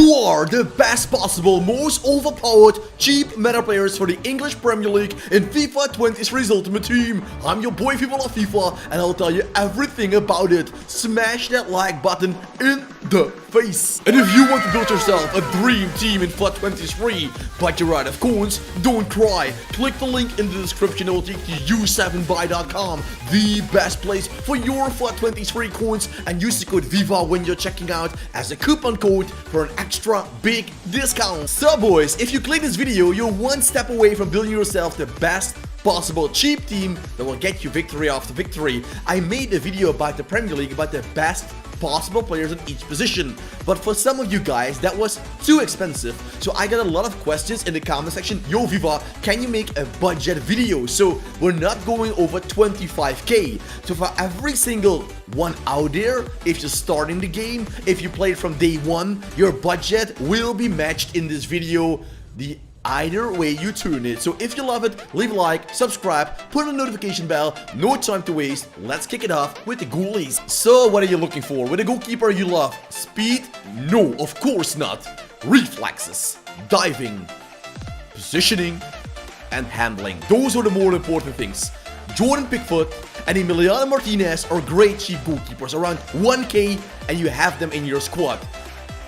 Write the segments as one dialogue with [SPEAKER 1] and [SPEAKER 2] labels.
[SPEAKER 1] Who are the best possible, most overpowered, cheap meta players for the English Premier League in FIFA 23's Ultimate Team? I'm your boy Fifa of FIFA, and I'll tell you everything about it. Smash that like button in the face. And if you want to build yourself a dream team in FIFA 23, but you're out of coins, don't cry. Click the link in the description. It will take you to u7buy.com, the best place for your FIFA 23 coins, and use the code VIVA when you're checking out as a coupon code for an extra big discount. So boys, if you click this video, you're one step away from building yourself the best possible cheap team that will get you victory after victory. I made a video about the Premier League, about the best possible players in each position, but for some of you guys that was too expensive, so I got a lot of questions in the comment section. Yo Viva, can you make a budget video? So we're not going over 25k. So for every single one out there, if you're starting the game, if you played from day one, your budget will be matched in this video, the either way you tune it. So if you love it, leave a like, subscribe, put on the notification bell. No time to waste. Let's kick it off with the goalies. So what are you looking for? With a goalkeeper you love speed? No, of course not. Reflexes, diving, positioning, and handling. Those are the more important things. Jordan Pickford and Emiliano Martinez are great cheap goalkeepers, around 1k, and you have them in your squad.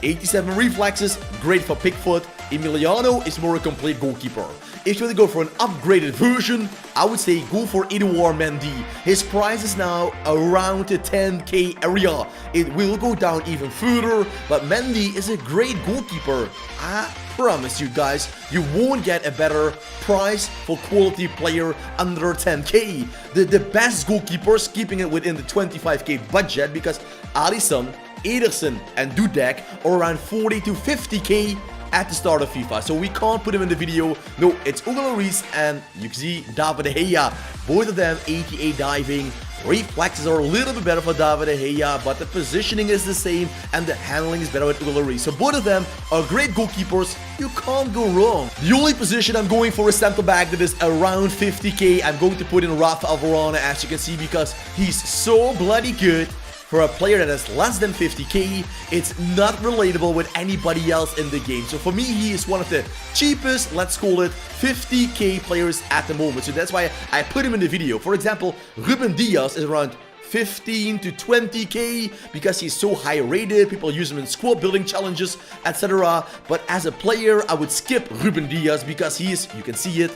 [SPEAKER 1] 87 reflexes, great for Pickford. Emiliano is more a complete goalkeeper. If you want to go for an upgraded version, I would say go for Edouard Mendy. His price is now around the 10k area. It will go down even further, but Mendy is a great goalkeeper. I promise you guys, you won't get a better price for quality player under 10k. The best goalkeepers, keeping it within the 25k budget, because Alisson, Ederson and Dudek are around 40 to 50k at the start of FIFA, so we can't put him in the video. No, it's Hugo Lloris and you can see David De Gea. Both of them 88 diving. Reflexes are a little bit better for David De Gea, but the positioning is the same and the handling is better with Hugo Lloris. So both of them are great goalkeepers. You can't go wrong. The only position I'm going for is center back that is around 50k. I'm going to put in Rafael Varane, as you can see, because he's so bloody good. For a player that is less than 50k, it's not relatable with anybody else in the game. So for me, he is one of the cheapest, let's call it 50k players at the moment. So that's why I put him in the video. For example, Ruben Diaz is around 15 to 20k because he's so high rated. People use him in squad building challenges, etc. But as a player, I would skip Ruben Diaz because he is, you can see it,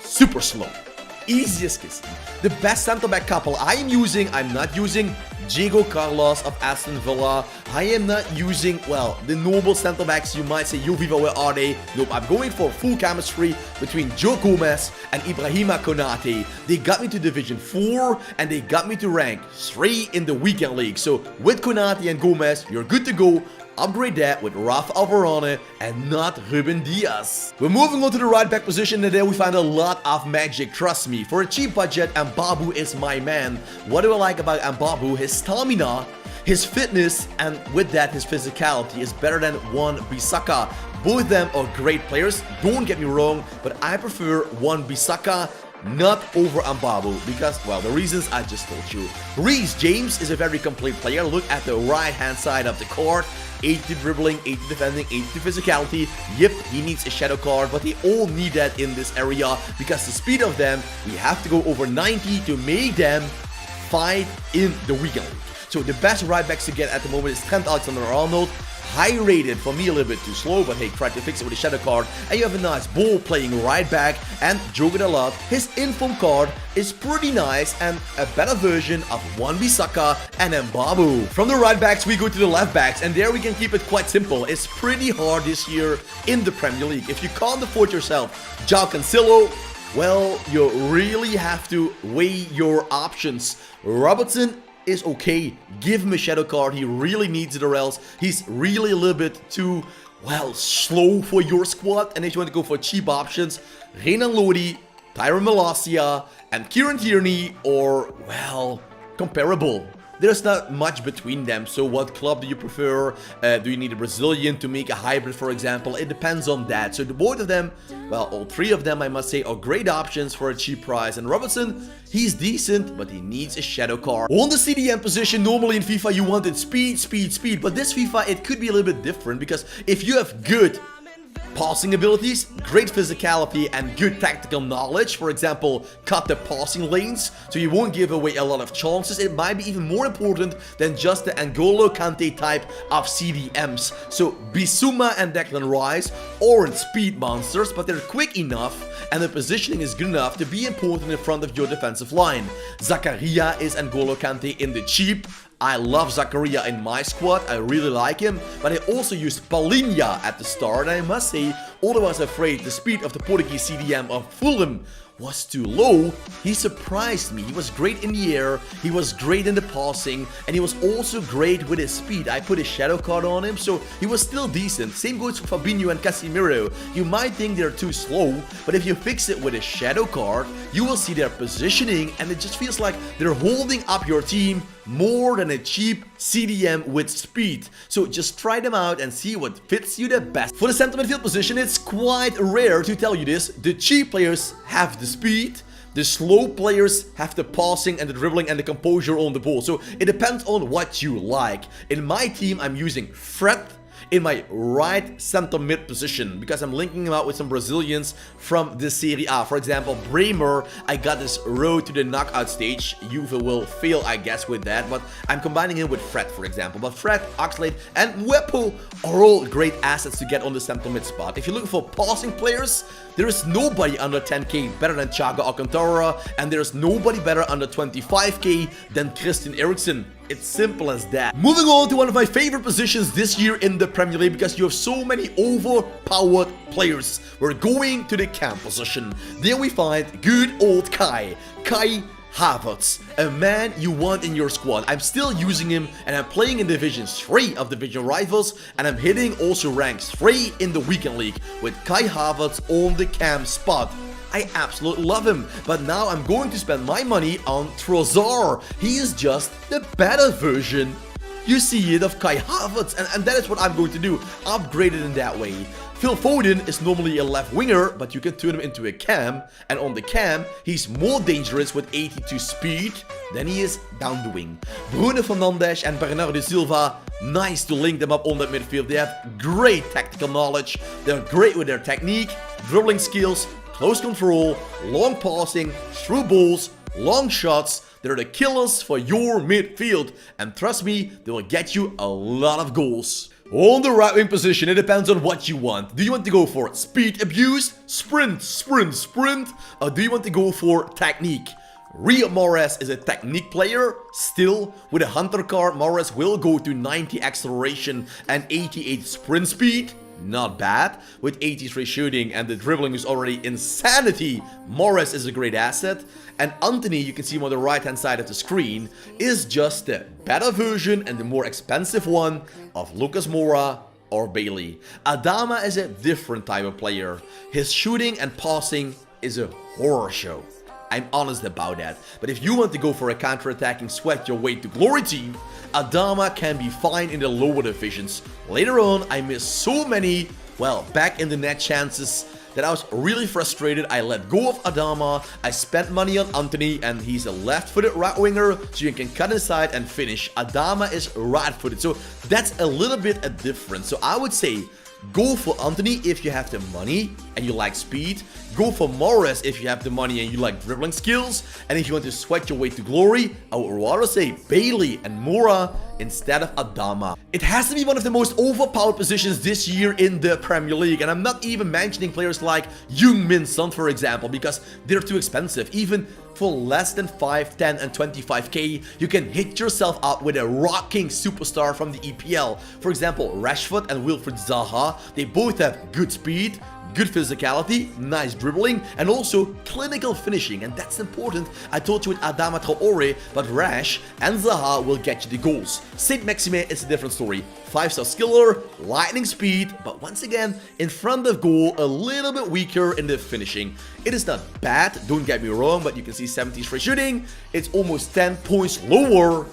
[SPEAKER 1] super slow. Easiest kiss. The best center back couple I'm not using Diego Carlos of Aston Villa. I am not using, well, the noble center backs. You might say, yo Viva, where are they? Nope, I'm going for full chemistry between Joe Gomez and Ibrahima Konate. They got me to Division 4 and they got me to rank 3 in the weekend league. So with Konate and Gomez, you're good to go. Upgrade that with Rafael Varane and not Ruben Diaz. We're moving on to the right back position, and there we find a lot of magic, trust me. For a cheap budget, Mbabu is my man. What do I like about Mbabu? His stamina, his fitness, and with that his physicality is better than Wan-Bissaka. Both of them are great players, don't get me wrong, but I prefer Wan-Bissaka not over Mbabu because, well, the reasons I just told you. Reece James is a very complete player. Look at the right hand side of the court. 80 dribbling, 80 defending, 80 physicality. Yep, he needs a shadow card, but they all need that in this area because the speed of them, we have to go over 90 to make them fight in the weekend league. So the best right backs to get at the moment is Trent Alexander-Arnold. High rated, for me a little bit too slow, but hey, try to fix it with a shadow card. And you have a nice ball playing right back and Jogo Dalot. His inform card is pretty nice and a better version of Wan-Bissaka and Mbabu. From the right backs we go to the left backs, and there we can keep it quite simple. It's pretty hard this year in the Premier League. If you can't afford yourself João Cancelo, well, you really have to weigh your options. Robertson is okay. Give him a shadow card. He really needs it, or else he's really a little bit too, well, slow for your squad. And if you want to go for cheap options, Renan Lodi, Tyrone Malacia, and Kieran Tierney are, well, comparable. there's not much between them. So what club do you prefer? Do you need a Brazilian to make a hybrid, for example? It depends on that. So the both of them, well, all three of them, I must say, are great options for a cheap price. And Robertson, he's decent, but he needs a shadow card. On the CDM position, normally in FIFA, you wanted speed, speed, speed. But this FIFA, it could be a little bit different, because if you have good passing abilities, great physicality, and good tactical knowledge, for example, cut the passing lanes so you won't give away a lot of chances, it might be even more important than just the N'Golo Kante type of CDMs. So Bissouma and Declan Rice aren't speed monsters, but they're quick enough and the positioning is good enough to be important in front of your defensive line. Zakaria is N'Golo Kante in the cheap. I love Zakaria in my squad, I really like him, but I also used Palhinha at the start, and I must say, although I was afraid the speed of the Portuguese CDM of Fulham was too low, he surprised me. He was great in the air, he was great in the passing, and he was also great with his speed. I put a shadow card on him, so he was still decent. Same goes for Fabinho and Casemiro. You might think they're too slow, but if you fix it with a shadow card, you will see their positioning, and it just feels like they're holding up your team more than a cheap CDM with speed. So just try them out and see what fits you the best. For the center midfield position, it's quite rare to tell you this. The cheap players have the speed, the slow players have the passing and the dribbling and the composure on the ball. So it depends on what you like. In my team, I'm using Fred in my right center mid position because I'm linking him out with some Brazilians from the Serie A. For example, Bremer, I got this road to the knockout stage. Juve will fail, I guess, with that, but I'm combining him with Fred, for example. But Fred, Oxlade, and Mwepu are all great assets to get on the center mid spot. If you're looking for passing players, there is nobody under 10k better than Thiago Alcantara, and there's nobody better under 25k than Christian Eriksen. It's simple as that. Moving on to one of my favorite positions this year in the Premier League because you have so many overpowered players. We're going to the cam position. There we find good old Kai Havertz, a man you want in your squad. I'm still using him and I'm playing in Division 3 of Division Rivals, and I'm hitting also rank 3 in the Weekend League with Kai Havertz on the cam spot. I absolutely love him, but now I'm going to spend my money on Trossard. He is just the better version. You see it of Kai Havertz, and that is what I'm going to do, upgrade it in that way. Phil Foden is normally a left winger, but you can turn him into a cam, and on the cam, he's more dangerous with 82 speed than he is down the wing. Bruno Fernandes and Bernardo Silva, nice to link them up on that midfield. They have great tactical knowledge, they're great with their technique, dribbling skills, close control, long passing, through balls, long shots. They're the killers for your midfield, and trust me, they will get you a lot of goals. On the right wing position, it depends on what you want. Do you want to go for speed abuse, sprint, sprint, sprint, or do you want to go for technique? Riyad Mahrez is a technique player. Still, with a hunter card, Mahrez will go to 90 acceleration and 88 sprint speed. Not bad. With 83 shooting and the dribbling is already insanity, Mahrez is a great asset. And Antony, you can see him on the right hand side of the screen, is just the better version and the more expensive one of Lucas Moura or Bailey. Adama is a different type of player. His shooting and passing is a horror show. I'm honest about that. But if you want to go for a counter-attacking sweat your way to glory team, Adama can be fine in the lower divisions. Later on, I missed so many, well, back in the net chances that I was really frustrated. I let go of Adama, I spent money on Antony, and he's a left-footed right winger, so you can cut inside and finish. Adama is right-footed, so that's a little bit a difference. So I would say, go for Antony if you have the money and you like speed. Go for Mahrez if you have the money and you like dribbling skills. And if you want to sweat your way to glory, I would rather say Bailey and Moura instead of Adama. It has to be one of the most overpowered positions this year in the Premier League. And I'm not even mentioning players like Heung-min Son, for example, because they're too expensive. Even for less than 5, 10, and 25k, you can hit yourself up with a rocking superstar from the EPL. For example, Rashford and Wilfried Zaha, they both have good speed, good physicality, nice dribbling, and also clinical finishing, and that's important. I told you with Adama Traore, but Rash and Zaha will get you the goals. Sid Maxime is a different story. 5-star skiller, lightning speed, but once again, in front of goal, a little bit weaker in the finishing. It is not bad, don't get me wrong, but you can see 73 shooting. It's almost 10 points lower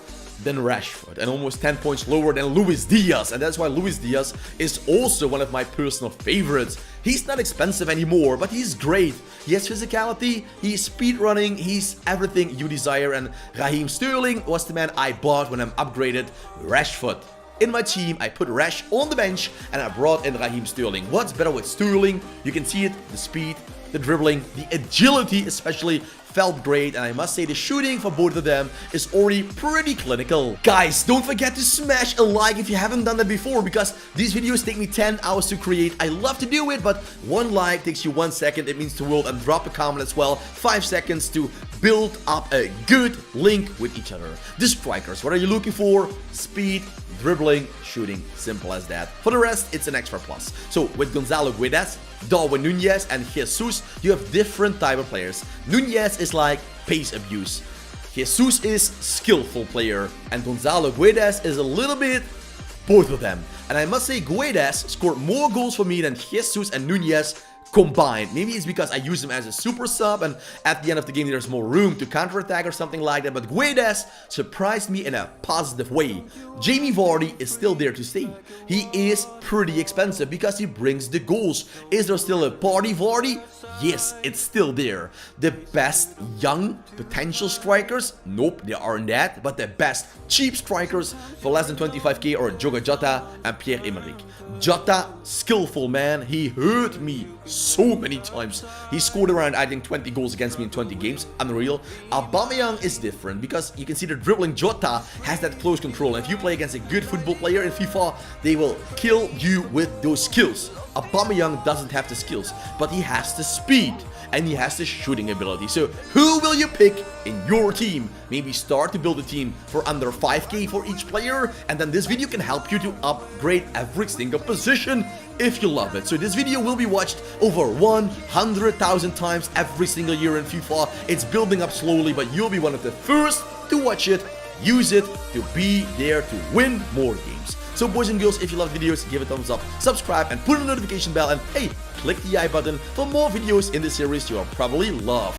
[SPEAKER 1] than Rashford and almost 10 points lower than Luis Diaz, and that's why Luis Diaz is also one of my personal favorites. He's not expensive anymore, but he's great. He has physicality, he's speed running, he's everything you desire, and Raheem Sterling was the man I bought when I upgraded Rashford. In my team, I put Rash on the bench and I brought in Raheem Sterling. What's better with Sterling? You can see it, the speed, the dribbling, the agility especially felt great, and I must say the shooting for both of them is already pretty clinical. Guys, don't forget to smash a like if you haven't done that before, because these videos take me 10 hours to create. I love to do it, but one like takes you 1 second. It means the world. And drop a comment as well. 5 seconds to build up a good link with each other. The strikers, what are you looking for? Speed, dribbling, shooting, simple as that. For the rest, it's an extra plus. So with Gonzalo Guedes, Darwin Nunez and Jesus, you have different type of players. Nunez is like pace abuse, Jesus is skillful player, and Gonzalo Guedes is a little bit both of them. And I must say Guedes scored more goals for me than Jesus and Nunez combined. Maybe it's because I use him as a super sub and at the end of the game there's more room to counterattack or something like that, but Guedes surprised me in a positive way. Jamie Vardy is still there to stay. He is pretty expensive because he brings the goals. Is there still a party Vardy? Yes, it's still there. The best young potential strikers? Nope, they aren't that, but the best cheap strikers for less than 25k are Diogo Jota and Pierre-Emerick. Jota, skillful man, he hurt me so many times. He scored around, I think, 20 goals against me in 20 games. Unreal. Aubameyang is different because you can see the dribbling Jota has that close control. And if you play against a good football player in FIFA, they will kill you with those skills. Aubameyang doesn't have the skills, but he has the speed and he has the shooting ability. So who will you pick in your team? Maybe start to build a team for under 5k for each player, and then this video can help you to upgrade every single position if you love it. So this video will be watched over 100,000 times every single year in FIFA. It's building up slowly, but you'll be one of the first to watch it, use it, to be there to win more games. So boys and girls, if you love videos, give it a thumbs up, subscribe, and put on the notification bell, and hey, click the I button for more videos in this series you will probably love.